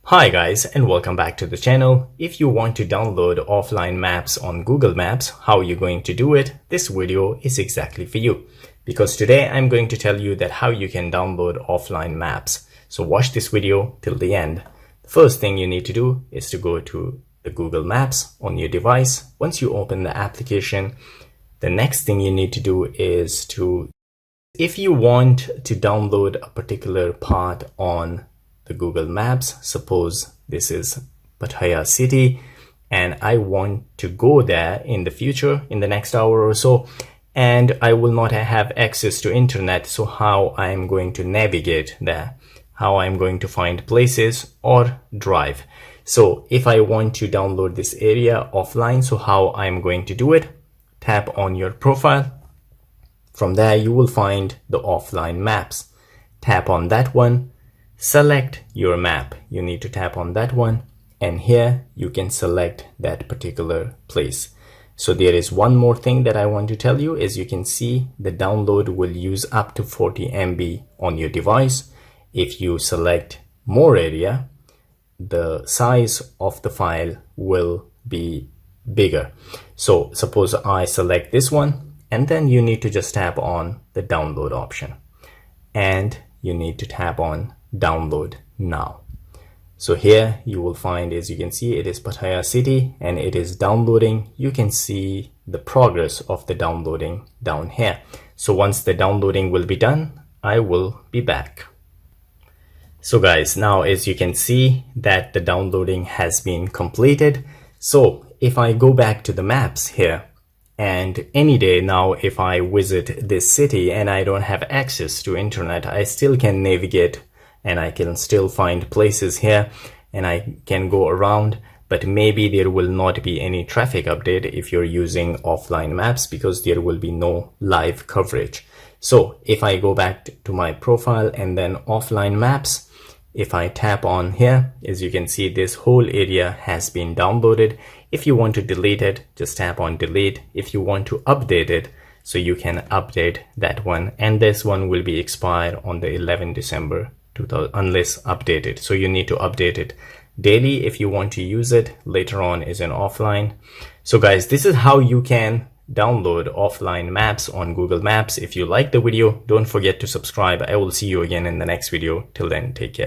Hi guys, and welcome back to the channel. If you want to download offline maps on Google Maps, how you're going to do it, this video is exactly for you. Because today I'm going to tell you that how you can download offline maps. So watch this video till the end. The first thing you need to do is to go to the Google Maps on your device. Once you open the application, the next thing you need to do is if you want to download a particular part on the Google Maps, suppose this is Pattaya city and I want to go there in the future, in the next hour or so, and I will not have access to internet. So how I'm going to navigate there, how I'm going to find places or drive. So if I want to download this area offline, so how I'm going to do it, tap on your profile. From there you will find the offline maps. Tap on that one. Select your map. You need to tap on that one, and here you can select that particular place. So there is one more thing that I want to tell you. As you can see, the download will use up to 40 MB on your device. If you select more area, the size of the file will be bigger. So suppose I select this one, and then you need to just tap on the download option, and you need to tap on download now. So here you will find, as you can see, it is Pattaya city and it is downloading. You can see the progress of the downloading down here. So once the downloading will be done, I will be back. So guys, now as you can see that the downloading has been completed. So if I go back to the maps here, and any day now, if I visit this city and I don't have access to internet, I still can navigate and I can still find places here and I can go around, but maybe there will not be any traffic update if you're using offline maps because there will be no live coverage. So if I go back to my profile and then offline maps, if I tap on here, as you can see, this whole area has been downloaded. If you want to delete it, just tap on delete. If you want to update it, so you can update that one, and this one will be expired on the 11th December 2000 unless updated. So you need to update it daily if you want to use it. Later on is an offline. So guys, this is how you can download offline maps on Google Maps. If you like the video, don't forget to subscribe. I will see you again in the next video. Till then, take care.